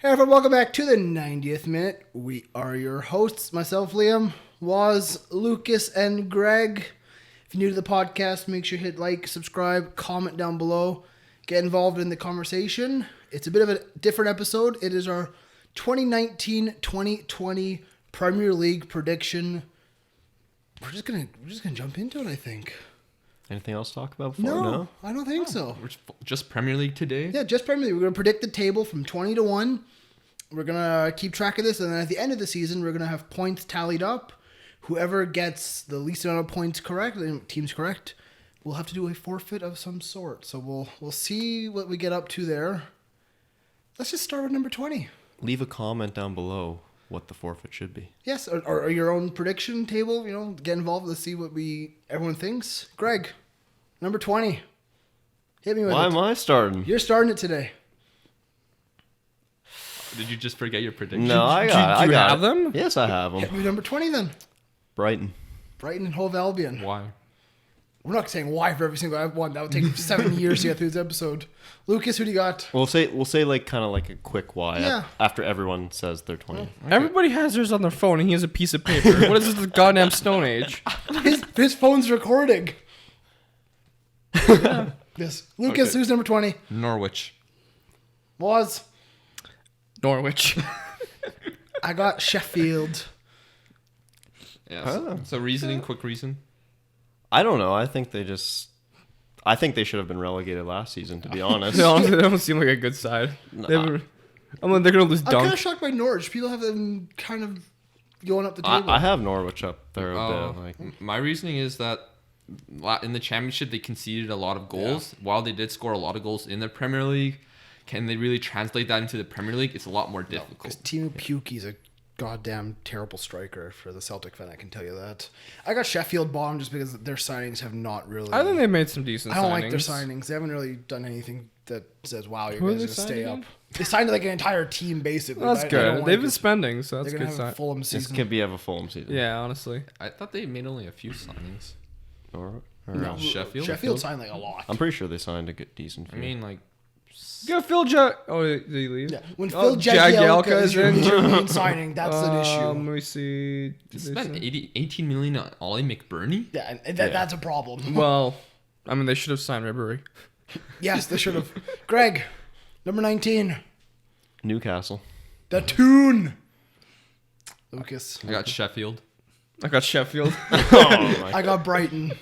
Hey everyone, welcome back to the 90th minute. We are your hosts, myself, Liam, Waz, Lucas, and Greg. If you're new to the podcast, make sure you hit like, subscribe, comment down below, get involved in the conversation. It's a bit of a different episode. It is our 2019-2020 Premier League prediction. We're just gonna jump into it, I think. Anything else to talk about before? No, I don't think so. We're just Premier League today? Yeah, just Premier League. We're going to predict the table from 20 to 1. We're going to keep track of this, and then at the end of the season, we're going to have points tallied up. Whoever gets the least amount of points correct, the team's correct, we'll have to do a forfeit of some sort. So we'll see what we get up to there. Let's just start with number 20. Leave a comment down below what the forfeit should be. Yes, or your own prediction table, get involved. Let's see what everyone thinks. Greg, number 20. Hit me with it. Why am I starting? You're starting it today. Did you just forget your prediction? No, I got you it. have them? Yes, I have Hit them. me with number 20 then. Brighton. Brighton and Hove Albion. Why? We're not saying why for every single one. That would take 7 years to get through this episode. Lucas, who do you got? We'll say like kind of like a quick why Yeah. after everyone says they're 20. Everybody has theirs on their phone, and he has a piece of paper. What is this, the goddamn Stone Age? His phone's recording. Yes. Lucas, Okay. who's number 20? Norwich. Was. Norwich. I got Sheffield. Yeah. Oh. So quick reason. I don't know. I think they should have been relegated last season, to be honest. They honestly don't seem like a good side. Nah. They're going to lose I'm kind Dunk. of shocked by Norwich. People have them kind of going up the table. I have Norwich up there a bit. Like, My reasoning is that in the Championship, they conceded a lot of goals. While they did score a lot of goals in the Premier League, can they really translate that into the Premier League? It's a lot more Because difficult. Timo Pukki's a goddamn terrible striker for the Celtic fan, I can tell you that. I got Sheffield bottom just because their signings have not really... I think they made some decent signings. I don't like their signings. They haven't really done anything that says, wow, you Who guys are they are going to signed stay again? up. They signed like an entire team, basically. Well, that's but I don't good. like They've been it. spending, so that's They're a going good to have a sign. Fulham this season. could be a full season. Yeah, honestly. I thought they made only a few signings. Or No, Sheffield? Sheffield signed like a lot. I'm pretty sure they signed a good, decent fee. I mean, like, You got Phil Oh, did he leave? Yeah. When Oh, Phil Jagielka Jagielka is is your in. main signing, that's an Let issue. me see. they Did spent they 18 million on Ollie McBurney? Yeah, and that's a problem. sign- Well, I mean, they should have signed Ribery. Yes, they should have. Greg, number 19. Newcastle. The Toon. Lucas. I got Sheffield. I got Sheffield. Oh my. I got Brighton.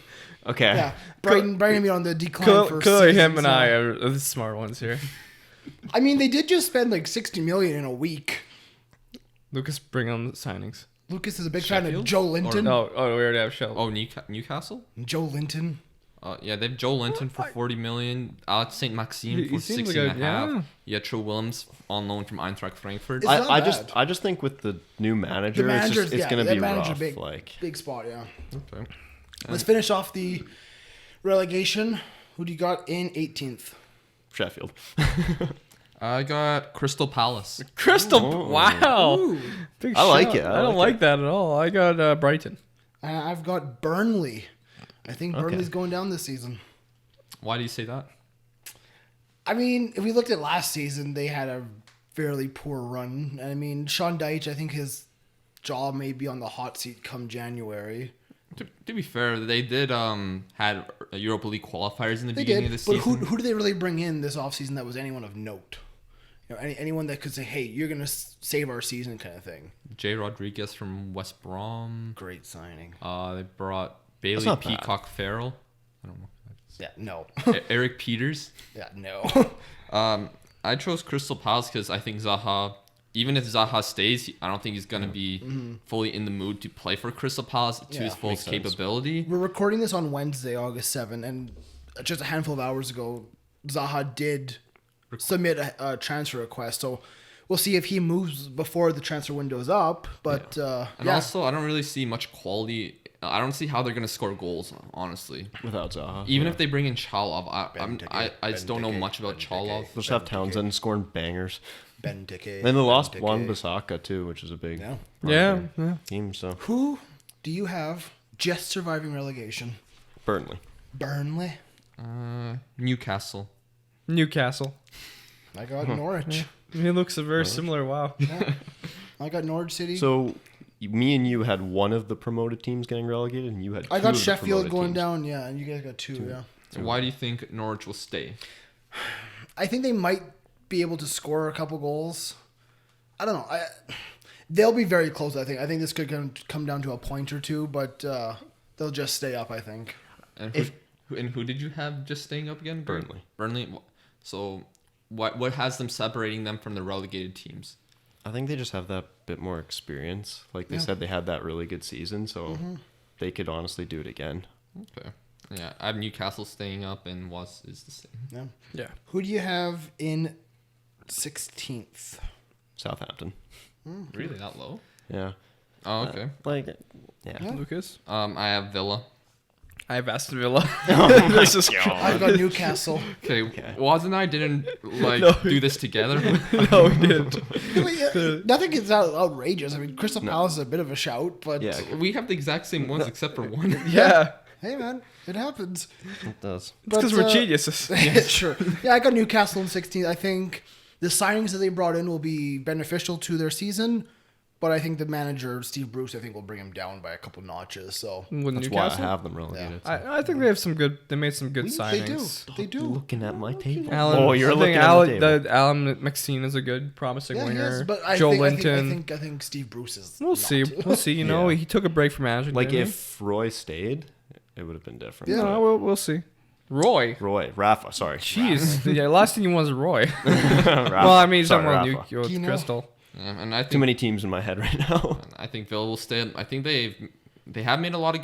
Okay. Yeah, Brighton be on the decline for Clearly, him seasons and now. I are the smart ones here. I mean, they did just spend like 60 million in a week. Lucas, bring on the signings. Lucas is a big fan of Sheffield? Joe Linton. Oh, we already have Shell. Oh, Newcastle? Joe Linton. Yeah, they have Joe Linton for 40 million, Alex St. Maxime He for seems 16 like and a half. yeah. Yetro Willems on loan from Eintracht Frankfurt. It's not I bad. just think with the new manager, The manager's it's gonna that be manager rough. big, Like big spot. Yeah. Okay. Let's finish off the relegation. Who do you got in 18th? Sheffield. I got Crystal Palace. Crystal. Oh. Wow. Ooh. Big I like shot. it. I I don't like like that at all. I got Brighton. I've got Burnley. I think Okay. Burnley's going down this season. Why do you say that? I mean, if we looked at last season, they had a fairly poor run. I mean, Sean Dyche, I think his jaw may be on the hot seat come January. To be fair, they did had Europa League qualifiers in the They beginning did, of the but season. who did they really bring in this offseason that was anyone of note? Anyone that could say, hey, you're going to save our season kind of thing. Jay Rodriguez from West Brom. Great signing. They brought Bailey not bad. Peacock Farrell. I don't know. Yeah, no. Eric Peters. Yeah, no. I chose Crystal Palace because I think Zaha, even if Zaha stays, I don't think he's going to be fully in the mood to play for Crystal Palace to Yeah, his full makes sense. capability. We're recording this on Wednesday, August 7th, and just a handful of hours ago, Zaha did submit a transfer request. So we'll see if he moves before the transfer window is up. But And also, I don't really see much quality. I don't see how they're going to score goals, honestly. Without Zaha. Even if they bring in Chalov, I just Ben don't know Dicke, much about Ben Chalov. Dicke. They'll just have Townsend scoring bangers. Ben Dicke. Then they lost Ben one Dicke. Bisaka too, which is a big Yeah. Yeah. team. So Who do you have just surviving relegation? Burnley. Burnley. Newcastle. Newcastle. I got Norwich. He looks a very similar. Wow. Yeah. I got Norwich City. So me and you had one of the promoted teams getting relegated, and you had. I two got of the Sheffield promoted going teams. down. Yeah, and you guys got two. Yeah. So why do you think Norwich will stay? I think they might be able to score a couple goals. I don't know. They'll be very close. I think. I think this could come down to a point or two, but they'll just stay up. I think. And who did you have just staying up again? Burnley. Burnley. So what has them separating them from the relegated teams? I think they just have that bit more experience. Like they said, they had that really good season, so they could honestly do it again. Okay. Yeah, I have Newcastle staying up, and Was is the same. Yeah. Yeah. Who do you have in 16th? Southampton. Really that low? Yeah. Oh, okay. Yeah. Lucas. I have Villa. I have Aston Villa. This is I've got Newcastle. Okay, Waz and I didn't do this together. No, we didn't. Nothing is outrageous. I mean, Crystal Palace is a bit of a shout, but Yeah, We have the exact same ones except for one. Yeah. hey, man, it happens. it does. It's because But, we're geniuses. Sure. Yeah, I got Newcastle in 16th. I think the signings that they brought in will be beneficial to their season, but I think the manager, Steve Bruce, I think will bring him down by a couple notches. So With That's why I Newcastle? have them relegated. so. I think they have some good. They made some good they signings. do. They do. Looking at my table. Alan, You're I think looking Alan, at the table. Alan McSteen is a good, promising Yeah, he winger. is, but I Joe think, Linton. I think Steve Bruce is. We'll see. not. We'll see. You know, Yeah. he took a break from managing. Like didn't if Roy stayed, it would have been different. he? Yeah. No, we'll see. Roy. Rafa, sorry. Jeez. Yeah, last thing you want is Roy. Rafa. Well, I mean, he's Sorry, talking about Rafa. New Kino. Crystal. Yeah, and I Too think many teams in my head right now. I think Villa will stay. I think they have made a lot of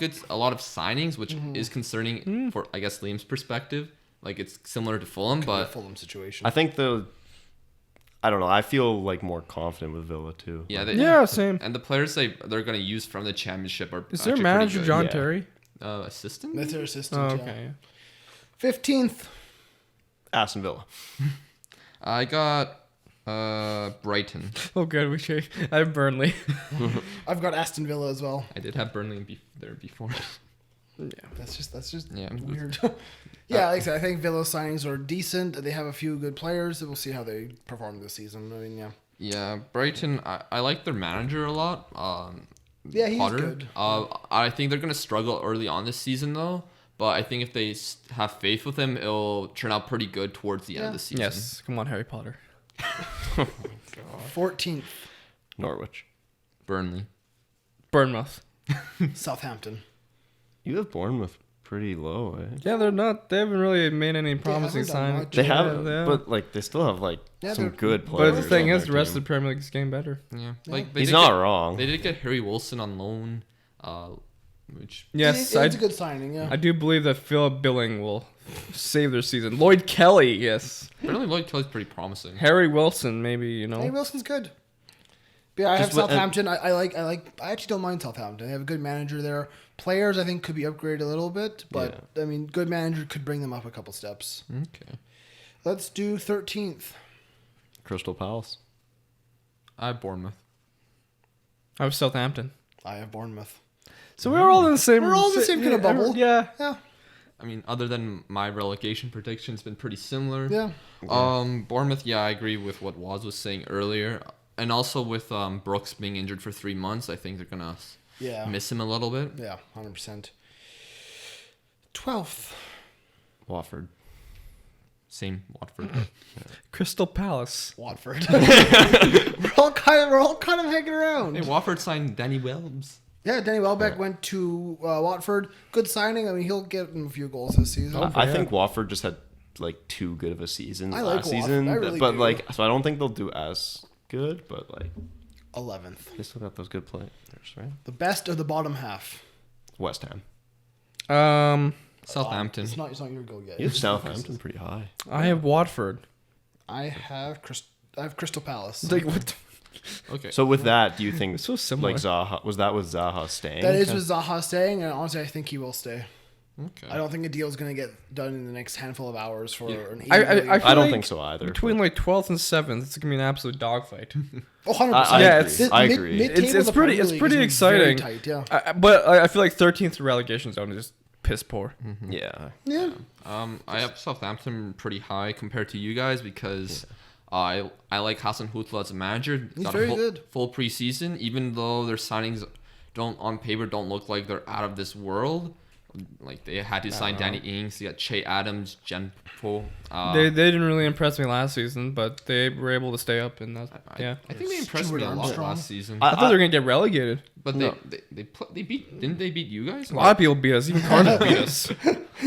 signings, which is concerning for I guess Liam's perspective. Like it's similar to Fulham, The but Fulham situation. I think I don't know. I feel like more confident with Villa too. yeah, Yeah, same. And the players they're going to use from the championship are Is their actually manager pretty good. John Yeah. Terry? Assistant? That's their assistant. Oh, yeah. okay. 15th. Aston Villa. I got Brighton. Oh, good. I have Burnley. I've got Aston Villa as well. I did have Burnley there before. That's just Yeah. weird. Yeah, like I said, I think Villa's signings are decent. They have a few good players. We'll see how they perform this season. I mean, yeah. Yeah, Brighton. I like their manager a lot. Yeah, he's Potter. good. I think they're gonna struggle early on this season though. But I think if they have faith with him, it'll turn out pretty good towards the end of the season. Yes. Come on, Harry Potter. 14th, Norwich. Burnley. Bournemouth. Southampton. You have Bournemouth pretty low, eh? Yeah, they're not. They haven't really made any promising haven't done signings. much. They have, Yeah. but like they still have like Yeah, some they're- good But players. the thing on is, the their rest of team. the Premier League is getting better. Yeah, like He's not wrong. They did get Harry Wilson on loan, which Yes, it's a good signing. Yeah. I do believe that Philip Billing will save their season. Lloyd Kelly, yes. apparently Lloyd Kelly's pretty promising. Harry Wilson, maybe, you know. Hey, Wilson's good. But yeah, I have Just what- Southampton. I actually don't mind Southampton. They have a good manager there. Players, I think, could be upgraded a little bit, but I mean, good manager could bring them up a couple steps. Okay, Let's do 13th. Crystal Palace. I have Bournemouth. I was Southampton. I have Bournemouth. So we're all in the same. We're all in the same kind of bubble. Yeah. Yeah, I mean, other than my relegation prediction's been pretty similar. yeah. Bournemouth. Yeah, I agree with what Waz was saying earlier, and also with Brooks being injured for 3 months, I think they're gonna Yeah. miss him a little bit. Yeah, 100%. 12th. Watford. Same Watford. Crystal Palace. Watford. we're all kind of hanging around. Hey, Watford signed Danny Wells. Yeah, Danny Welbeck went to Watford. Good signing. I mean, he'll get him a few goals this season. I think Watford just had like too good of a season I like last Watford. season, I really but do. like so I don't think they'll do as good, but like 11th. they still got those good players, right? The best of the bottom half. West Ham. Southampton. It's not your go yet. You have Southampton pretty high. I have Watford. I have Crystal Palace. Like what? Okay. So with that, do you think It's so similar. like Zaha with Zaha staying? That is with Zaha staying, and honestly, I think he will stay. okay. I don't think a deal is going to get done in the next handful of hours for an I easily- I feel don't like think so either. Between like 12th and 7th, it's gonna be an absolute dogfight. Oh, 100%. I Yeah, agree. it's- I agree. Mid-table It's of the pretty- Premier it's League pretty is very exciting. tight, yeah. But I feel like 13th relegation zone is just piss poor. Yeah. Yeah. I have Southampton pretty high compared to you guys because I like Hassan Huttla as a manager. He's Got very a good. full preseason, even though their signings on paper don't look like they're out of this world. Like they had to sign Danny Ings, they got Che Adams, Genpo. They didn't really impress me last season, but they were able to stay up, and yeah. I think they impressed Stuart me a lot Armstrong. last season. I thought they were gonna get relegated. But No. they beat didn't they beat you guys? A lot of people beat us. Even Cardiff beat us.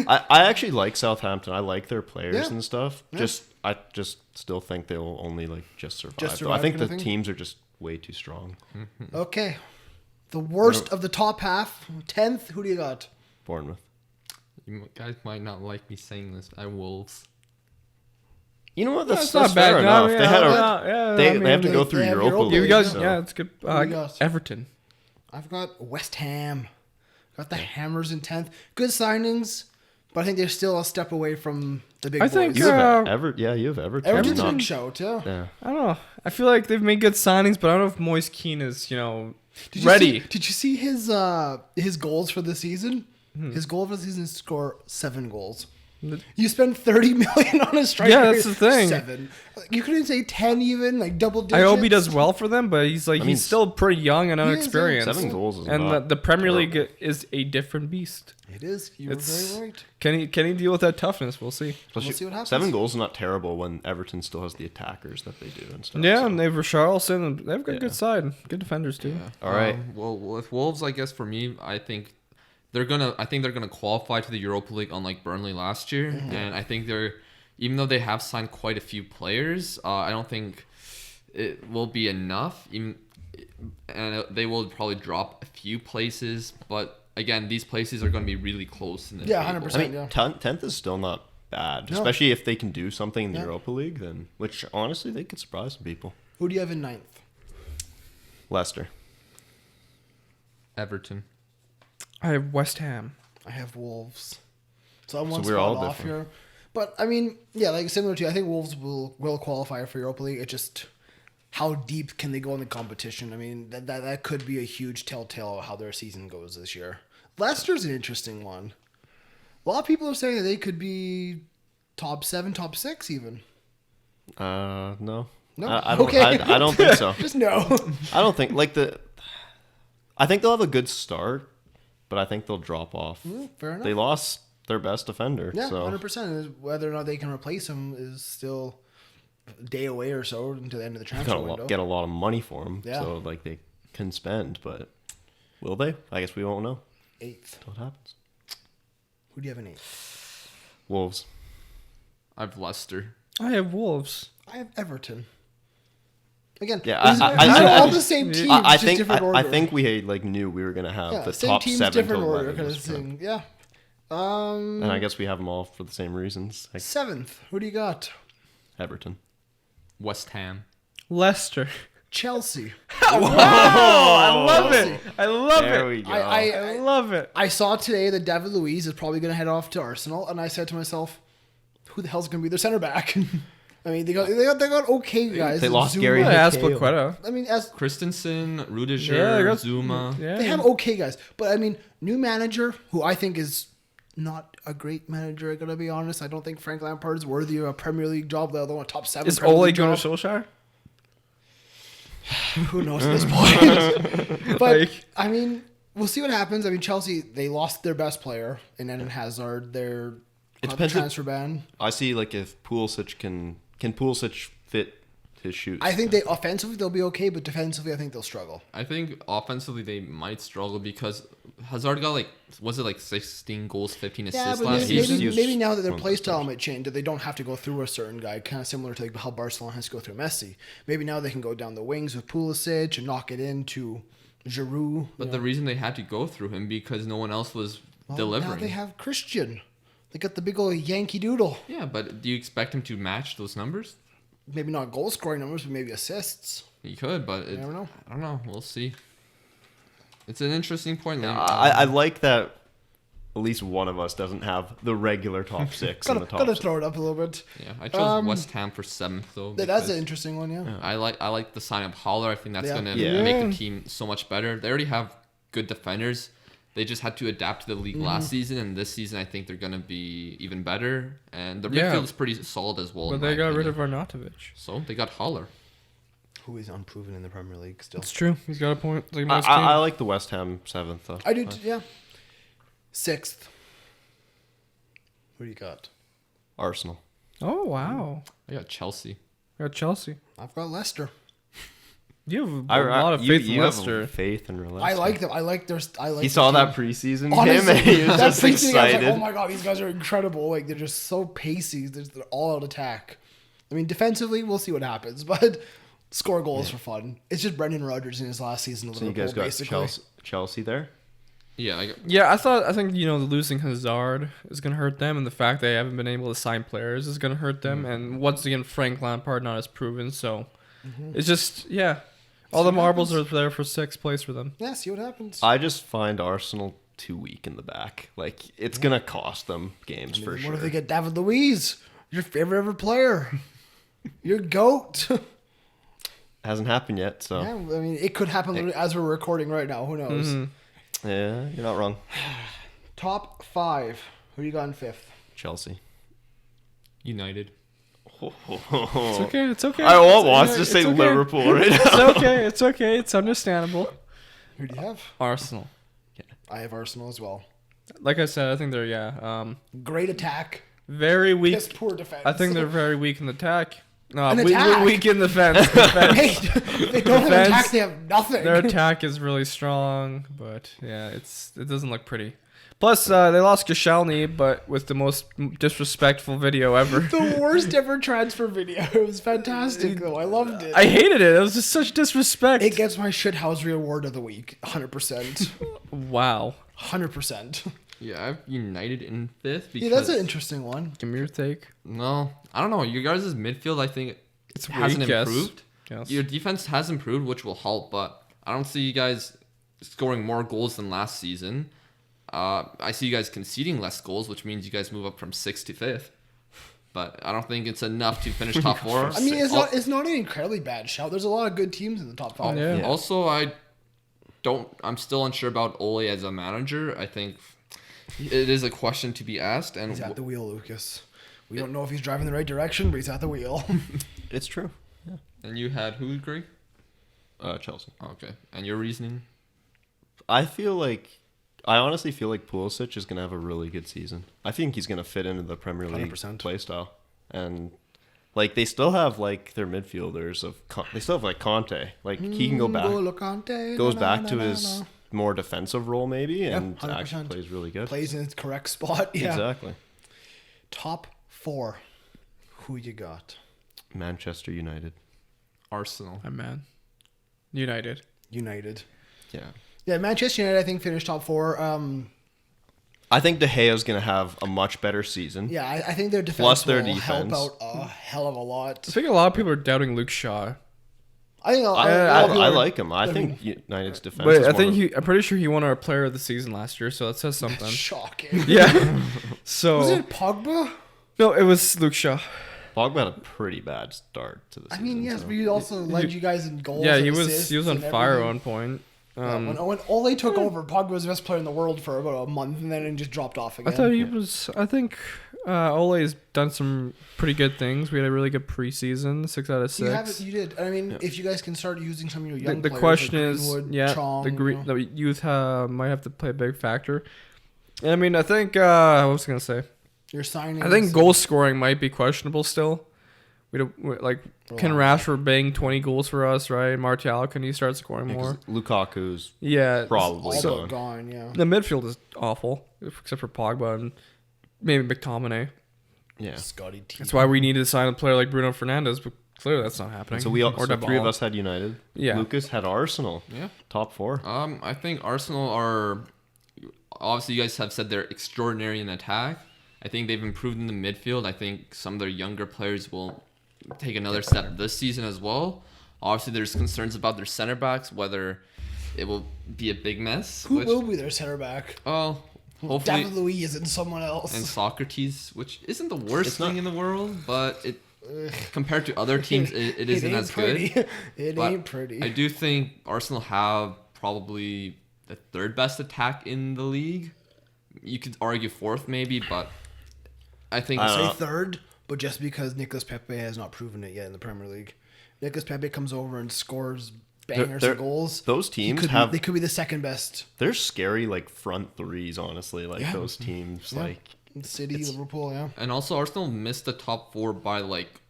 I actually like Southampton. I like their players Yeah. and stuff. Yeah. I just still think they'll only like just survive. Just though. I survive think kind the of thing? teams are just way too strong. Okay. The worst of the top half, 10th. Who do you got? Bournemouth. You guys might not like me saying this. Wolves. You know what? That's, It's that's fair enough. They had a they have to go through they have Europa Europa League. You League, guys, so- yeah, it's good. Who do you got? Everton. I've got West Ham. Got the Hammers in 10th. Good signings, but I think they're still a step away from the big I boys. think, You have Yeah. you have Everton. Everton's Not- a big shout, yeah. yeah. I don't know. I feel like they've made good signings, but I don't know if Moise Keane is, Did you ready. Did you see his goals for the season? His goal for the season is to score 7 goals. You spend 30 million on a striker. Yeah, that's the thing. 7. You couldn't say 10 even, like double digits. I hope he does well for them, but he's like I mean, he's still pretty young and is, yeah. unexperienced. 7 goals is and not the Premier League terrible. is a different beast. It is. You're It's- very right. Can he deal with that toughness? We'll see. Especially see what happens. 7 goals is not terrible when Everton still has the attackers that they do and stuff. Yeah, so. and they've Richarlison. And they've got a Yeah. good side, good defenders too. All right. Well, with Wolves, I guess for me, I think they're gonna qualify to the Europa League, unlike Burnley last year. And I think even though they have signed quite a few players, I don't think it will be enough. And they will probably drop a few places, but again, these places are going to be really close in the Yeah, table. 100%. I mean, Yeah. 10th is still not bad, No. especially if they can do something in the Yeah. Europa League. Then, which honestly, they could surprise some people. Who do you have in 9th? Leicester. Everton. I have West Ham. I have Wolves. So I'm one we're spot all off different. here. But I mean, yeah, like similar to you, I think Wolves will qualify for Europa League. It's just how deep can they go in the competition? I mean, that could be a huge telltale of how their season goes this year. Leicester's an interesting one. A lot of people are saying that they could be top 7, top 6 even. No. No? I don't. Okay. I don't think so. Just no. I don't think I think they'll have a good start, but I think they'll drop off. Fair enough. They lost their best defender. Yeah, so 100%. Whether or not they can replace him is still a day away or so until the end of the they're transfer gonna window. get a lot of money for him. Yeah. So like they can spend, but will they? I guess we won't know 8th. until it happens. Who do you have in 8th? Wolves. I've Leicester. I have Wolves. I have Everton. Again, Yeah, these I- are I- all I- the same teams, I just think different order. I think we like knew we were gonna have yeah, the same top teams, 7 different to order 11 kind of this time. thing. Yeah. And I guess we have them all for the same reasons. Like 7th. Who do you got? Everton. West Ham. Leicester. Chelsea. Oh, I love it. I love There it. we go. I love it. I saw today that David Luiz is probably going to head off to Arsenal, and I said to myself, "Who the hell's going to be their center back?" I mean, they got okay guys. They lost Zuma. Gary Yeah, Mikhail. Azpilicueta. I mean, as Christensen, Rudiger, Yeah, they got- Zuma. Yeah. they have okay guys, but I mean, new manager who I think is not a great manager. I gotta be honest. I don't think Frank Lampard is worthy of a Premier League job, let alone a top 7. Is Premier Ole League going job. to Solskjaer? Who knows at this point? But Like- I mean, we'll see what happens. I mean, Chelsea, they lost their best player in Eden Hazard. They're It on the depends if- transfer ban. I see like if Pulisic can Pulisic fit his shoes. I think they offensively they'll be okay, but defensively I think they'll struggle. I think offensively they might struggle because Hazard got 16 goals, 15 Yeah, assists but last maybe, season. maybe now that their one of play those style players. might change, that they don't have to go through a certain guy, kind of similar to like how Barcelona has to go through Messi. Maybe now they can go down the wings with Pulisic and knock it into Giroud. But the reason they had to go through him because no one else was delivering. Now they have Christian. They got the big old Yankee Doodle. Yeah, but do you expect him to match those numbers? Maybe not goal scoring numbers, but maybe assists. He could, but never know. I don't know. We'll see. It's an interesting point. I like that at least one of us doesn't have the regular top 6 in the top Gotta 6. throw it up a little bit. Yeah, I chose West Ham for 7th though. That's because an interesting one, yeah. I like the sign of Haller. I think that's Yeah. gonna Yeah. make the team so much better. They already have good defenders. They just had to adapt to the league last season, and this season I think they're going to be even better. And the Yeah. midfield is pretty solid as well. But in they my got rid opinion. of Arnautovic. So they got Haller. Who is unproven in the Premier League still? It's true. He's got a point. It's like a nice I team. like the West Ham 7th though. I do, yeah. 6th. Who do you got? Arsenal. Oh, wow. I got Chelsea. I got Chelsea. I've got Leicester. You have a lot of faith in you have Leicester. faith in Leicester. I like them. I like their. I like. He their saw that team. preseason Honestly, game and he was that just preseason, I was excited. like, oh my god, these guys are incredible. Like they're just so pacey. They're all out attack. I mean, defensively, we'll see what happens, but score goals for fun. It's just Brendan Rodgers in his last season of So you Liverpool, guys got basically. Chelsea there? Yeah, Yeah, I think losing Hazard is gonna hurt them, and the fact they haven't been able to sign players is gonna hurt them. And once again, Frank Lampard not as proven, so it's just all the what marbles happens. are there for 6th place for them. Yeah, see what happens. I just find Arsenal too weak in the back. Like it's gonna cost them games for what sure. if they get David Luiz, your favorite ever player, your goat? Hasn't happened yet, so Yeah, I mean, it could happen literally as we're recording right now. Who knows? yeah, you're not wrong. Top 5. Who do you got in 5th? Chelsea. United. It's okay. It's okay. I It's wants okay, to it's say okay. Liverpool right now. It's okay. It's okay. It's understandable. Who do you have? Arsenal. I have Arsenal as well. Like I said, I think they're Great attack. very weak. Piss poor defense. I think they're very weak in the attack. No, An weak, attack? weak in the fence. Defense. Hey, if they don't have Defense. attack, they have nothing. Their attack is really strong, but yeah, it doesn't look pretty. Plus, they lost Koscielny, but with the most disrespectful video ever. The worst ever transfer video. It was fantastic, though. I loved it. I hated it. It was just such disrespect. It gets my shithousery award of the week. 100%. Wow. 100%. Yeah, I have United in 5th. Because, Yeah, that's an interesting one. Give me your take. No, I don't know. You guys' midfield, I think, It's hasn't weak, yes. improved. Yes. Your defense has improved, which will help, but I don't see you guys scoring more goals than last season. I see you guys conceding less goals, which means you guys move up from 6th to 5th. But I don't think it's enough to finish top 4. I mean, it's not an incredibly bad shout. There's a lot of good teams in the top 5. Yeah. Also, I'm still unsure about Ole as a manager. I think it is a question to be asked. And He's at the wheel, Lucas. We don't know if he's driving the right direction, but he's at the wheel. It's true. and you had who, Greg? Chelsea. Okay. And your reasoning? I honestly feel like Pulisic is gonna have a really good season. I think he's gonna fit into the Premier League 100%. play style, and like they still have like their midfielders they still have like Conte. Like he can go back, N'Golo Kante, goes na, back na, to na, his na. more defensive role maybe, and 100%. actually plays really good. Plays in its correct spot. Yeah. Exactly. Top 4. Who you got? Manchester United. Arsenal. I'm man. United. United. Yeah. Yeah, Manchester United, I think, finished top 4. I think De Gea's gonna have a much better season. Yeah, I think their defense Plus their will help defense. out a hell of a lot. I think a lot of people are doubting Luke Shaw. I think I like him. I think United's defense. But is I one think of- I'm pretty sure he won our Player of the Season last year, so that says something. shocking. Yeah. So Was it Pogba? no, it was Luke Shaw. Pogba had a pretty bad start to the I season. mean, yes, so- but he also led you guys in goals. Yeah, and he was assists on and fire at everything. one point. When Ole took over, Pogba was the best player in the world for about a month, and then it just dropped off I again. thought he was. I think Ole's done some pretty good things. We had a really good preseason, 6 out of 6. You did. I mean, if you guys can start using some of your young The players, question like is, Greenwood, yeah, Chong, the youth might have to play a big factor. And I mean, I think what was I gonna say? your signings. I think goal scoring might be questionable still. Can Rashford bang 20 goals for us, right? Martial, can he start scoring Yeah, 'cause more? Lukaku's Yeah, probably all so. but gone. Yeah. the midfield is awful, except for Pogba and maybe McTominay. Yeah. Scotty T. That's why we needed to sign a player like Bruno Fernandes, but clearly that's not happening. So Or so 3 of Dybala. us had United. Yeah. Lucas had Arsenal. Yeah. Top 4. I think Arsenal are obviously you guys have said they're extraordinary in attack. I think they've improved in the midfield. I think some of their younger players will take another step this season as well. Obviously, there's concerns about their center backs, whether it will be a big mess. Who will be their center back? Oh, hopefully, David Luiz and someone else. and Socrates, which isn't the worst It's thing not- in the world, but it compared to other teams, it isn't ain't as pretty. good. It But ain't pretty. I do think Arsenal have probably the third best attack in the league. You could argue fourth maybe, but I think Say third, but just because Nicolas Pepe has not proven it yet in the Premier League. Nicolas Pepe comes over and scores bangers of goals. Those teams they could be the second best. They're scary, like front threes. Honestly, like those teams, like City, Liverpool, yeah. And also Arsenal missed the top 4 by like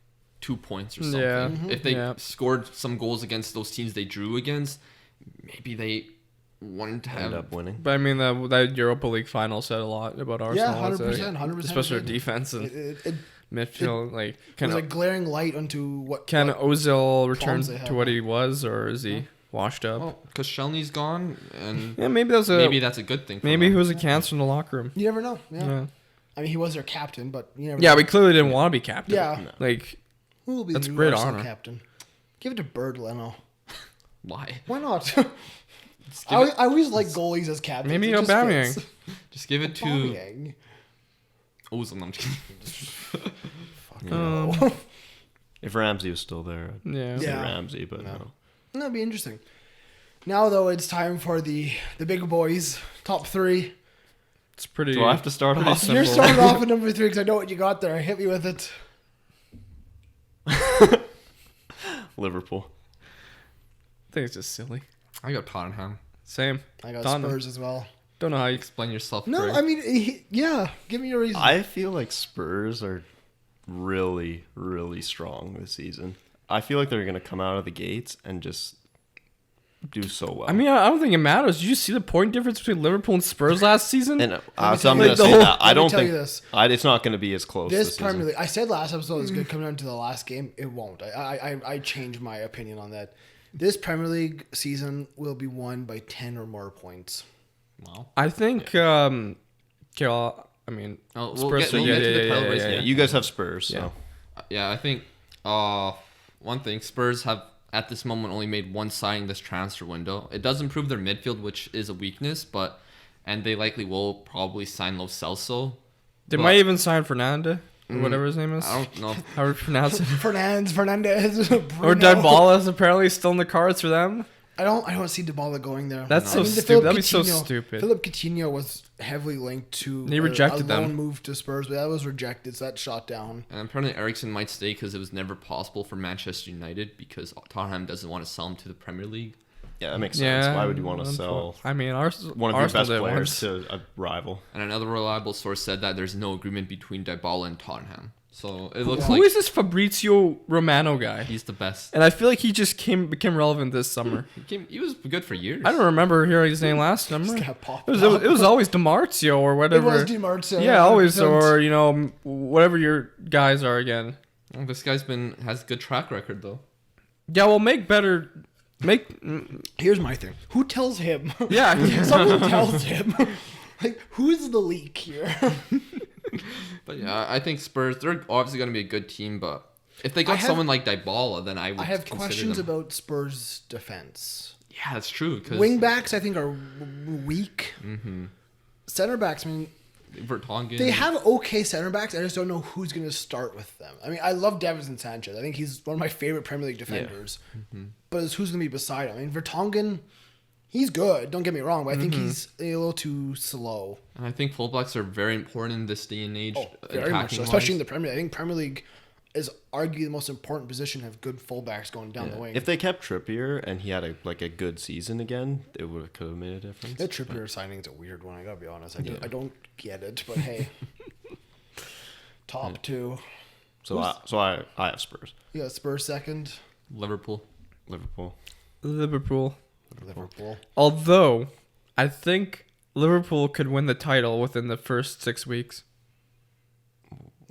2 points or something. Yeah. If they scored some goals against those teams they drew against, maybe they wouldn't have end up winning. But I mean, that Europa League final said a lot about Arsenal. Yeah, 100%. Especially their defense and midfield. It was a glaring light onto what. Can Ozil return problems they have. to what he was, or is he washed up? Well, because Shelney's gone, and Maybe that's a good thing. For maybe them. he was a cancer in the locker room. You never know. Yeah. Yeah. I mean, he was their captain, but you never. Yeah, know. we clearly didn't want to be captain. Yeah. Like, Who will be that's the new great Arsenal honor. captain? Give it to Bird Leno. Why? Why not? I always like goalies as captains. maybe It just Aubameyang. fits. Just give it to Aubameyang. Ozil. No, I'm just kidding. If Ramsey was still there, Yeah. I'd say Yeah. Ramsey, but no. That'd be interesting. Now, though, it's time for the big boys. Top 3. It's pretty. Do I have to start pretty off? simple. You're starting off at number 3 because I know what you got there. Hit me with it. Liverpool. I think it's just silly. I got Tottenham. Same. I got Tottenham. Spurs as well. Don't know how you. Explain yourself. No, Greg. I mean, yeah. Give me your reason. I feel like Spurs are really, really strong this season. I feel like they're going to come out of the gates and just do so well. I mean, I don't think it matters. Did you see the point difference between Liverpool and Spurs last season? and me so I'm tell going you- to say that. I let me don't tell think you this. it's not going to be as close This this Premier season. League, I said last episode is good coming down to the last game. It won't. I changed my opinion on that. This Premier League season will be won by 10 or more points. Wow. I think. Okay, well, I mean, Oh, Spurs. we'll get to the title race. Yeah, you guys have Spurs, so Yeah, I think one thing, Spurs have at this moment only made one signing this transfer window. It does improve their midfield, which is a weakness, and they likely will probably sign Lo Celso. They But- might even sign Fernanda or whatever his name is. I don't know. How do you pronounce it? Fernandez. Or Bruno. Dybala is apparently still in the cards for them. I don't see Dybala going there. That's so the stupid. Philip That'd be so Coutinho- stupid. Philip Coutinho was heavily linked to He rejected a them. loan move to Spurs, but that was rejected, so that shot down. And apparently Ericsson might stay because it was never possible for Manchester United because Tottenham doesn't want to sell him to the Premier League. yeah, that makes sense. Yeah. Why would you want to sell I mean, one of your Arsenal best did players once. to a rival? And another reliable source said that there's no agreement between Dybala and Tottenham. So it looks Who like is this Fabrizio Romano guy? he's the best. And I feel like he just became relevant this summer. He was good for years. I don't remember hearing his name last summer. Just It gonna pop was, up. it was always DiMarzio or It whatever. was Di Marzio. Yeah, always, 100%. or whatever your guys are again. Well, this guy's has a good track record though. Yeah, well, make. Here's my thing. Who tells him? Yeah, Someone tells him. Like, who's the leak here? But yeah, I think Spurs, they're obviously going to be a good team, but if they got have- someone like Dybala, then I would I have consider questions them. about Spurs' defense. Yeah, that's true. Cause Wing backs, I think, are weak. Center backs, I mean, Vertonghen, they have okay center backs. I just don't know who's going to start with them. I mean, I love Davinson Sanchez. I think he's one of my favorite Premier League defenders. But it's who's going to be beside him? I mean, Vertonghen, he's good. Don't get me wrong, but I think he's a little too slow. and I think fullbacks are very important in this day and age. Very much so, attacking-wise. especially in the Premier League. I think Premier League is arguably the most important position to have good fullbacks going down the wing. If they kept Trippier and he had a good season again, it could have made a difference. That Trippier signing is a weird one, I gotta be honest. I don't get it, but hey. Top 2. So I have Spurs, You got Spurs second. Liverpool. Liverpool. Liverpool. Liverpool. Although, I think Liverpool could win the title within the first 6 weeks.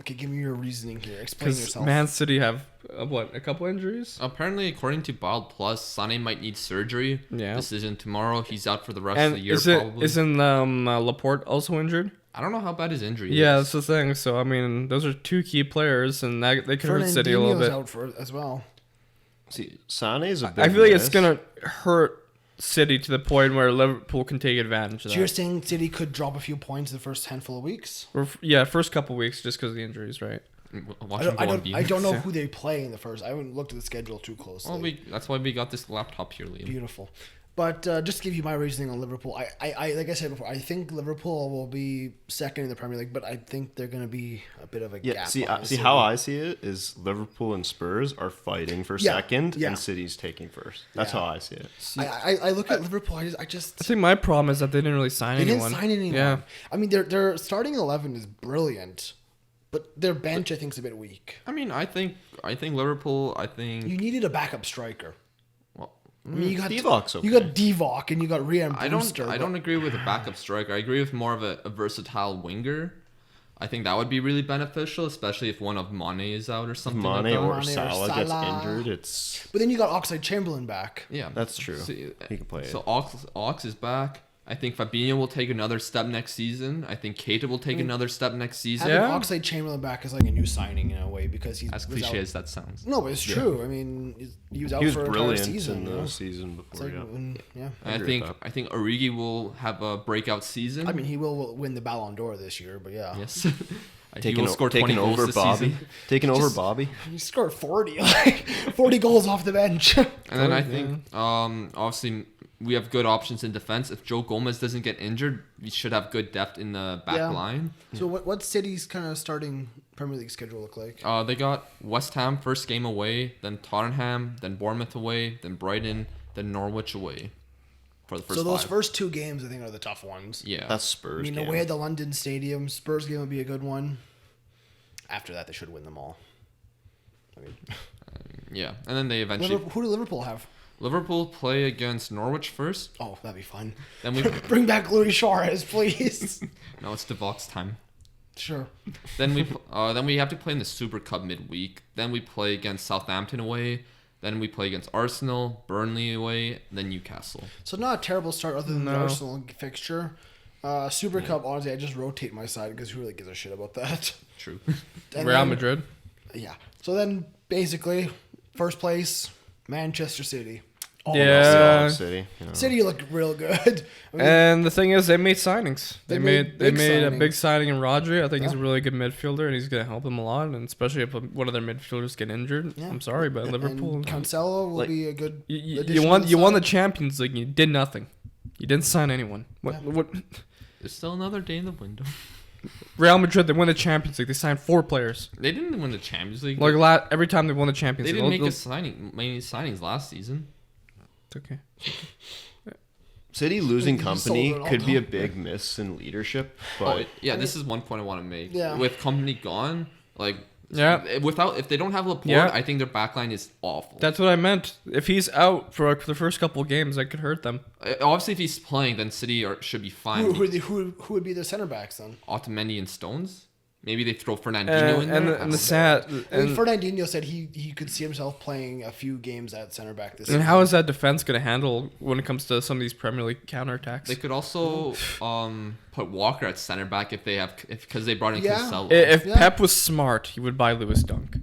Okay, give me your reasoning here. Explain Because yourself. Man City have, a couple injuries? Apparently, according to Bild Plus, Sané might need surgery. Yeah. Decision tomorrow. He's out for the rest of And the year, probably. isn't Laporte also injured? I don't know how bad his injury Yeah, is. that's the thing. So, I mean, those are 2 key players, and they could hurt City a little Fernandinho's bit. out for it as well. See, Sane's a big I feel like it's miss. going to hurt City to the point where Liverpool can take advantage of So you're that. saying City could drop a few points the first handful of weeks? First couple weeks just because of the injuries, right? Watch him go unbeaten. I don't know who they play in the first. I haven't looked at the schedule too closely. Well, that's why we got this laptop here, Liam. Beautiful. But just to give you my reasoning on Liverpool, I like I said before, I think Liverpool will be second in the Premier League, but I think they're going to be a bit of a Yeah, gap. see behind see City. how I see it is Liverpool and Spurs are fighting for Yeah, second, yeah. and City's taking first. That's Yeah. how I see it. I look at Liverpool. I I just think my problem is that they didn't really sign they anyone. didn't sign anyone. Yeah. I mean, their starting 11 is brilliant, but their bench I think is a bit weak. I mean, I think Liverpool. I think You needed a backup striker. well, I mean, you got Divoc's okay. You got Divock and you got Rhian Brewster. I don't agree with a backup striker. I agree with more of a versatile winger. I think that would be really beneficial, especially if one of Mane is out or If something Mane like that. or Mane or Salah gets Salah. injured, it's But then you got Oxlade-Chamberlain back. Yeah, That's true. See, He can play So it. Ox is back. I think Fabinho will take another step next season. I think Keita will take another step next season. Having Yeah. Oxlade-Chamberlain back is like a new signing in a way because he's As was cliche out- as that sounds. No, but it's true. I mean, he was out he was for an entire brilliant season. in you the know? season It's before. like, Yeah. yeah. And I agree think with I think Origi will have a breakout season. I mean, he will win the Ballon d'Or this year, but yeah. yes. He Taking, will score 20 taking goals over this Bobby. season. Taking over Just- Bobby. He scored 40, like 40 goals off the bench. And then I Yeah. think, obviously, we have good options in defense. If Joe Gomez doesn't get injured, we should have good depth in the back Yeah. line. So what's City's kind of starting Premier League schedule look like? They got West Ham first game away, then Tottenham, then Bournemouth away, then Brighton, then Norwich away for the first So those five. first two games, I think, are the tough ones. Yeah. That's I Spurs. mean, game. away at the London Stadium, Spurs game would be a good one. After that, they should win them all. I mean, yeah. And then they eventually... who do Liverpool have? Liverpool play against Norwich first. Oh, that'd be fun. Then we... Bring back Luis Suarez, please. No, it's Devok's time. Sure. Then we have to play in the Super Cup midweek. Then we play against Southampton away. Then we play against Arsenal, Burnley away, then Newcastle. So not a terrible start other than the No. Arsenal fixture. Super Cup, honestly, I just rotate my side because who really gives a shit about that? True. And Real then- Madrid. Yeah. So then, basically, first place, Manchester City. Oh, Yeah. City. You know. City look real good. I mean, And the thing is, they made signings. They They made made they big made a signings. big signing in Rodri. I think he's a Yeah. really good midfielder, and he's gonna help them a lot. And especially if one of their midfielders get injured. Yeah. I'm sorry, but Liverpool. and Cancelo will Like, be a good. You addition to won the you won the side. Champions League. And you did nothing. You didn't sign anyone. What Yeah. what? There's still another day in the window. Real Madrid, they won the Champions League. They signed 4 players. They didn't win the Champions League. Like every time they won the Champions they League. didn't make many signings last season. It's okay. City losing You sold company Ronaldo. could be a big miss in leadership, but Yeah, this is one point I want to make. Yeah. With company gone, like Yeah. if they don't have Laporte, Yeah. I think their backline is awful. That's what I meant. If he's out for the first couple of games, that could hurt them. Obviously, if he's playing, then City should be fine. Who would be their center backs then? Otamendi and Stones. Maybe they throw Fernandinho in there. And I the don't know. sad. I mean, And, Fernandinho said he could see himself playing a few games at center back this and season. how is that defense going to handle when it comes to some of these Premier League counterattacks? They could also put Walker at center back if they have because they brought in Yeah. Cancelo. If Yeah. Pep was smart, he would buy Lewis Dunk.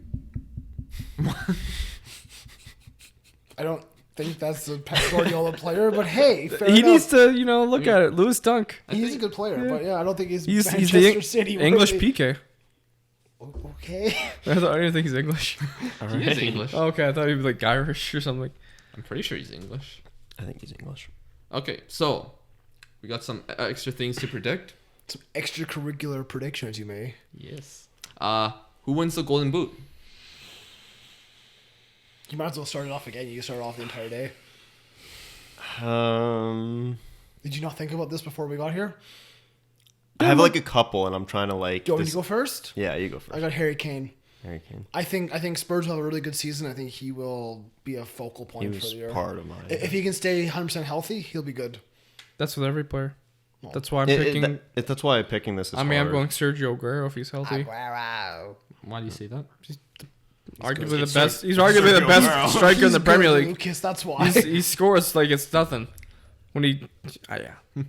I don't think that's a Pep Guardiola player, but hey, fair He enough. needs to, look at it. Lewis Dunk. He's a good player, but yeah, I don't think he's He's Manchester the City English worthy. PK. Okay. I didn't think he's English. He is English. Okay, I thought he'd be like Irish or something. I'm pretty sure he's English. I think he's English. Okay, so we got some extra things to predict. Some extracurricular predictions you may. Yes. Who wins the Golden Boot? You might as well start it off again. You can start off the entire day. Did you not think about this before we got here? I have like a couple, and I'm trying to like. Do you want me this- to go first? Yeah, you go first. I got Harry Kane. Harry Kane. I think Spurs will have a really good season. I think he will be a focal He point for was the year. part of mine. If he can stay 100% healthy, he'll be good. That's with every player. That's why I'm It- picking. that's why I'm picking this. As I'm hard. going Sergio Aguero if he's healthy. Why do you say that? Arguably the it's best. Ser- He's arguably the Sergio best Aguero. striker in He's the Premier good, League. Lucas, that's why. He scores like it's nothing. When he, yeah. All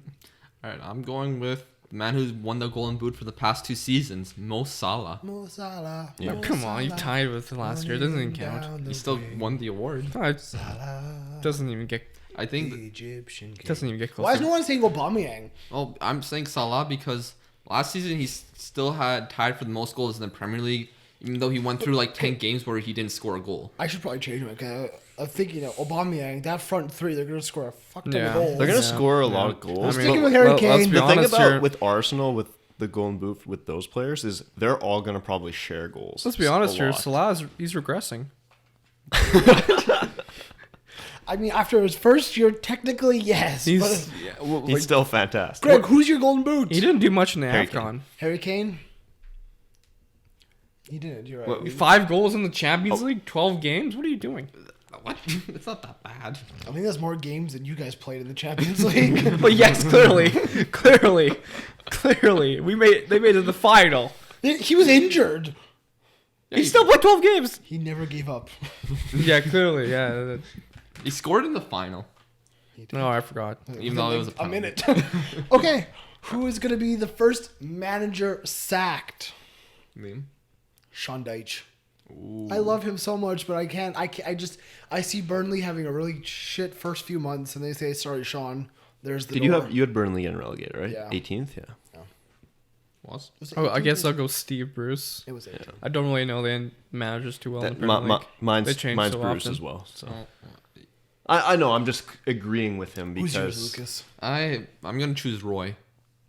right, I'm going with the man who's won the Golden Boot for the past 2 seasons, Mo Salah. Mo Salah. Yeah. Mo Come on, you Salah, tied with the last year. It doesn't even count. down the He still way. won the award. No, it Salah, doesn't even get. I think. the Egyptian king. Doesn't even get close. Why is no one saying Aubameyang? Oh, I'm saying Salah because last season he still had tied for the most goals in the Premier League, even though he went through like 10 games where he didn't score a goal. I should probably change him. of thinking, Aubameyang, that front three, they're going to score a fuck ton Yeah. of goals. They're gonna Yeah. score a lot of goals. I Sticking mean, with Harry let's Kane. be The thing honest about here. with Arsenal, with the Golden Boot, with those players, is they're all gonna probably share goals. Let's be honest a here. lot. Salah, he's regressing. I mean, after his first year, technically, yes. He's but He's still fantastic. Greg, who's your golden boot? he didn't do much in the Harry AFCon. Harry Kane? He did, you're right. Well, 5 goals in the Champions League, 12 games. What are you doing? What? It's not that bad. I think that's more games than you guys played in the Champions League. But yes, clearly, they made it to the final. He was injured. He still played 12 games. He never gave up. Yeah, clearly, yeah. He scored in the final. No, I forgot. Even though it was a penalty. minute. Okay, who is going to be the first manager sacked? Liam? Sean Dyche. Ooh. I love him so much, but I can't. I see Burnley having a really shit first few months, and they say, "Sorry, Sean." There's the. Did you had Burnley in relegated, right? Yeah. 18th, yeah. Was? Was it Oh, I 18th? guess I'll go Steve Bruce. It was 18. I don't really know the managers too well in That, the Premier League. They mine's change mine's so Bruce often. as well. So Oh, I know. I'm just agreeing with him Who's yours, because Lucas? I'm gonna choose Roy.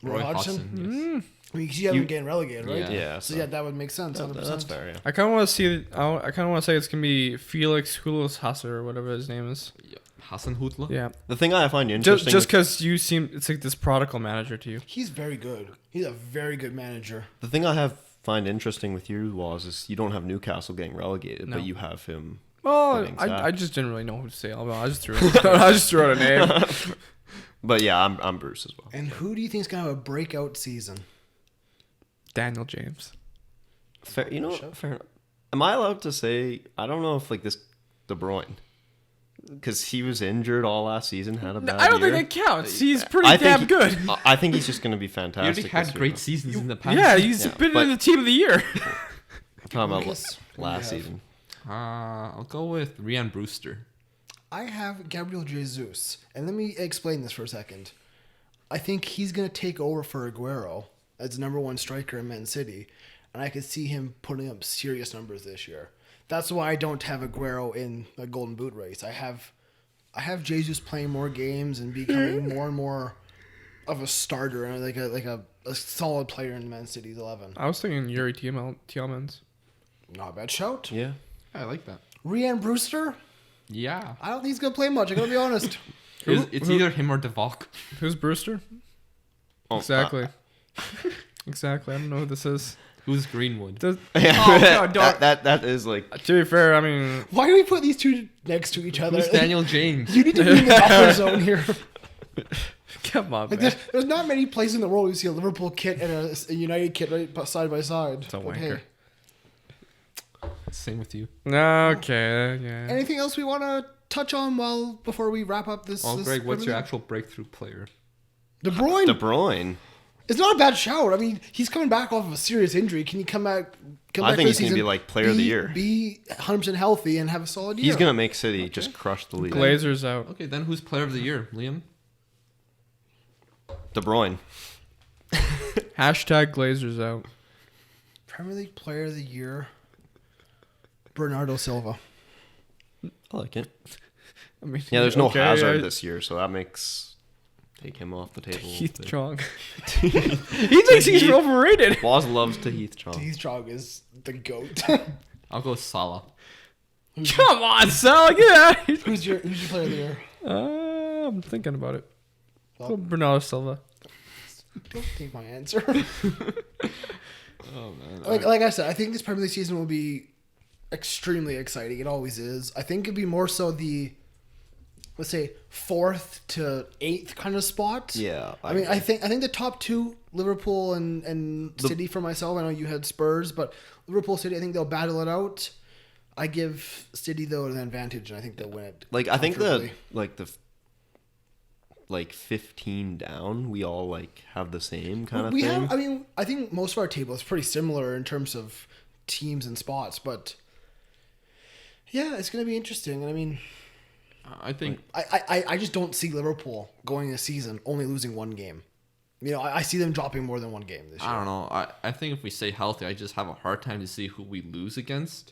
Roy Hodgson? Yes. I mean, 'cause you haven't been getting relegated, right? Yeah. yeah, So yeah, that would make sense. 100%. that's fair. Yeah. I kind of want to see. I kind of want to say it's gonna be Felix Hulos or whatever his name is. Yeah. Hassan Hutla. Yeah, The thing I find just interesting, because you seem it's like this prodigal manager to you. He's very good. He's a very good manager. the thing I find interesting with you, Waz, is you don't have Newcastle getting relegated, No. but you have him. Well, Getting I sacked. just didn't really know who to say. I just threw I just threw out a name. But yeah, I'm Bruce as well. And who do you think is gonna have a breakout season? Daniel James. Fair, fair enough. Am I allowed to say? I don't know if like this De Bruyne, because he was injured all last season, had a bad I don't year. think it counts. He's pretty I think damn he- good. I think he's just going to be He fantastic. already had this year, great though. seasons in the past. Yeah, he's Yeah, been but- in the team of the year. I'm talking about Lucas, who do you last have? season. I'll go with Ryan Brewster. I have Gabriel Jesus, and let me explain this for a second. I think he's gonna take over for Aguero as number one striker in Man City, and I could see him putting up serious numbers this year. That's why I don't have Aguero in the Golden Boot race. I have Jesus playing more games and becoming more and more of a starter and like a solid player in Man City's 11. I was thinking Yuri Tielemans. Not a bad shout. Yeah. I like that. Rhian Brewster, Yeah. I don't think he's gonna play much. I gotta be honest. It's either him or Devok. Who's Brewster? Oh, Exactly. Exactly. I don't know who this is. Who's Greenwood? Does, Yeah, Oh, no, don't- that is like to be fair, I mean, Why do we put these two next to each other? Who's Daniel James? You need to be in the buffer zone here. come on, Like man. there's not many places in the world where you see a Liverpool kit and a United kit right side by side. It's a But wanker. Same with you. Okay, yeah. Anything else we want to touch on before we wrap up this? Oh, this Greg, what's your Premier actual breakthrough player? League? De Bruyne. De Bruyne. It's not a bad shout. I mean, he's coming back off of a serious injury. Can he come back? I think for he's the gonna be season, like player of the year. Be 100% healthy and have a solid year. He's gonna make City just crush the league. Glazer's out. Okay, then who's player of the year? Liam? De Bruyne. Hashtag Glazer's out. Premier League Player of the Year. Bernardo Silva. I like it. I mean, Yeah, there's no okay, Hazard this year, so that makes take him off the table. Heath Chong. He thinks he's overrated. Boss loves to Heath Chong. Heath Chong is the goat. I'll go with Salah. Come on, Sal. Get out of here. who's your Player of the Year? I'm thinking about it. Well- Go Bernardo Silva. Don't take my answer. Oh man. like I said, I think this Premier League season will be extremely exciting. It always is. I think it'd be more so the, let's say, 4th to 8th kind of spot. Yeah, I mean, I think the top two, Liverpool and City for myself. I know you had Spurs, but Liverpool, City, I think they'll battle it out. I give City though an advantage, and I think they'll win it. like I think comfortably. the 15 down, we all like have the same kind of we thing. have. I mean, I think most of our table is pretty similar in terms of teams and spots, but yeah, it's going to be interesting. And I mean, I think I just don't see Liverpool going a season only losing one game. You know, I see them dropping more than one game this year. I don't know. I think if we stay healthy, I just have a hard time to see who we lose against.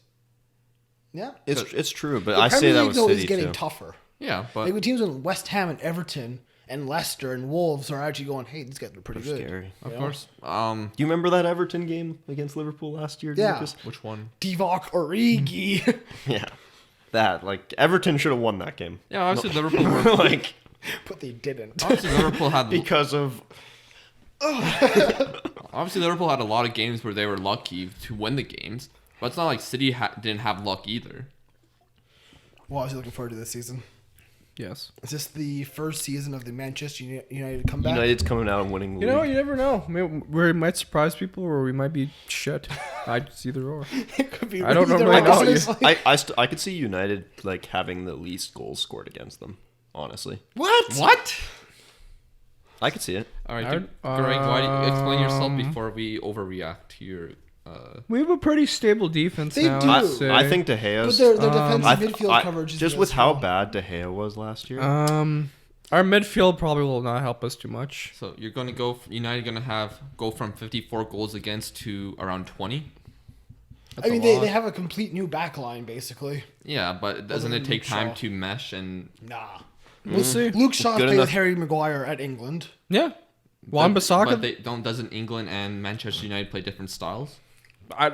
Yeah. It's true, but The I say Premier that League, with though, City is getting too. tougher. Yeah, but Like when teams in West Ham and Everton and Leicester and Wolves are actually going, hey, these guys are pretty They're good. scary. of Yeah. course. Do you remember that Everton game against Liverpool last year? Yeah. Lucas? Which one? Divock Origi. Yeah. That Everton should have won that game. Yeah, obviously Liverpool were Like But they didn't. obviously Liverpool had because of obviously Liverpool had a lot of games where they were lucky to win the games, but it's not like City didn't have luck either. Well, I was looking forward to this season. Yes. Is this the first season of the Manchester United comeback? United's coming out and winning the You know, league. you never know. We might surprise people, or we might be shit. It's either or. It could be I don't either really way, know. honestly. I could see United like having the least goals scored against them. Honestly, What? I could see it. All right, I'd- Greg, why do you explain yourself um, before we overreact to your? We have a pretty stable defense They now. do. I'd say. I think De But Gea's. their defensive I- midfield I- coverage is just good with as how well. bad De Gea was last year. Our midfield probably will not help us too much. So you're going to go. United going to go from 54 goals against to around 20. That's I mean, a they lot. have a complete new back line, basically. Yeah, but doesn't Other it than take Luke time Shaw. to mesh and? Nah. We'll see. Luke Shaw Good played enough. with Harry Maguire at England. Yeah. Wan But Bissaka. they don't. Doesn't England and Manchester United play different styles?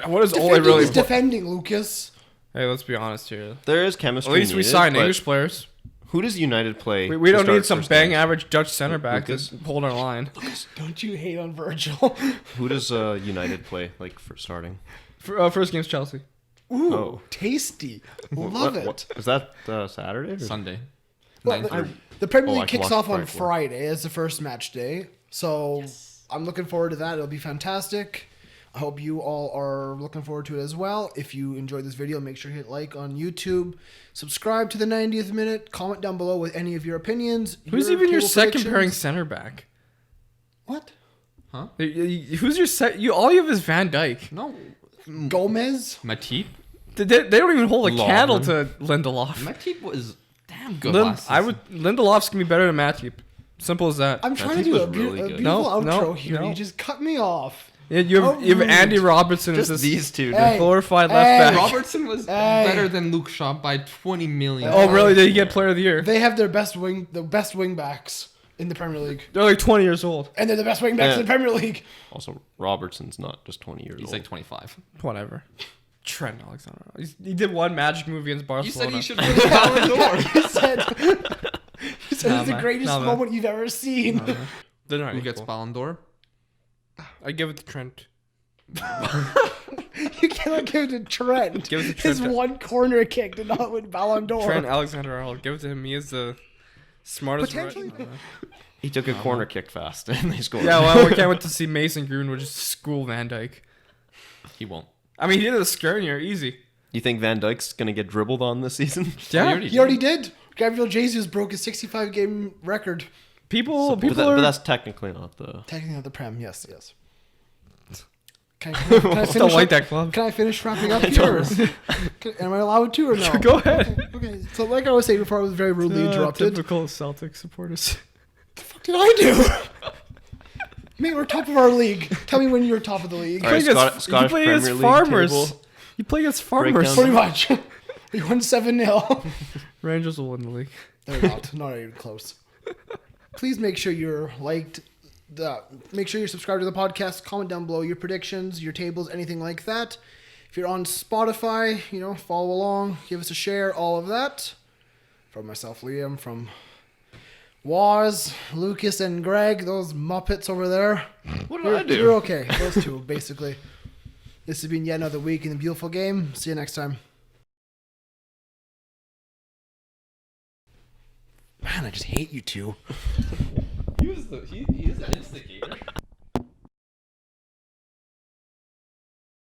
What is Ole Defending really? is defending, Lucas. Hey, let's be honest here. There is chemistry. At least we needed, signed but English players. Who does United play? We to don't start need some first bang games? average Dutch center back to Lucas? hold our line. Don't you hate on Virgil? Who does United play like for starting? First game's Chelsea. Ooh, Oh. tasty. Love it. What, is that Saturday? Or? Sunday. Well, 9:30. the Premier Oh, I League can kicks watch off on Frankfurt. Friday as the first match day. So I'm looking forward to that. It'll be fantastic. I hope you all are looking forward to it as well. If you enjoyed this video, make sure you hit like on YouTube. Subscribe to the 90th Minute. Comment down below with any of your opinions. Who's even your table second pairing predictions. center back? What? Who's your set? All you have is Van Dyke. No, Gomez? Matip. They don't even hold a Lovren. candle to Lindelof. Matip was damn good last season. Lindelof's gonna be better than Matip. Simple as that. I'm trying to Matip do was a, really a good. beautiful No, outro no, here. no. You just cut me off. Yeah, you have rude. Andy Robertson as Just this these two. Hey. glorified Hey. left back. Robertson was Hey. better than Luke Shaw by 20 million. Oh, really? Did he get Player of the Year? They have the best wing backs in the Premier League. They're like 20 years old. And they're the best wing backs Yeah. in the Premier League. Also, Robertson's not just 20 years He's old. like 25. Whatever. Trent Alexander. He did one magic movie against You said Barcelona. he should win the Ballon d'Or. He said, it's Nah, the man. greatest Nah, man. moment you've ever seen. They're not Who gets equal. Ballon d'Or? I give it to Trent. You cannot give it to Trent. Give it to His Trent. one corner kick did not win Ballon d'Or. Trent Alexander-Arnold. Give it to him. He is the smartest. Potentially. He took a corner kick fast and they scored. Yeah, well, we can't wait to see Mason Greenwood just school Van Dyke. He won't. I mean, he did a Skirnier easy. You think Van Dijk's gonna get dribbled on this season? Yeah, He already did. Gabriel Jesus broke his 65 game record. people but are. that's technically not the. Technically not the Prem. Yes. Can I I finish don't like up- that club. Can I finish wrapping up here? Am I allowed to or no? Go ahead. Okay. So like I was saying before, I was very rudely interrupted. Typical Celtic supporters. What did I do? Mate, we're top of our league. Tell me when you're top of the league. All right, You Scottish play against Premier League farmers. table. You play against farmers. Breakdown. Pretty much. We won 7-0. Rangers will win the league. They're not even close. Please make sure you're make sure you're subscribed to the podcast. Comment down below your predictions, your tables, anything like that. If you're on Spotify, follow along, give us a share, all of that. From myself, Liam, from Waz, Lucas, and Greg, those Muppets over there. What did I do? You're okay. Those two, basically. This has been yet another week in the beautiful game. See you next time. Man, I just hate you two. He is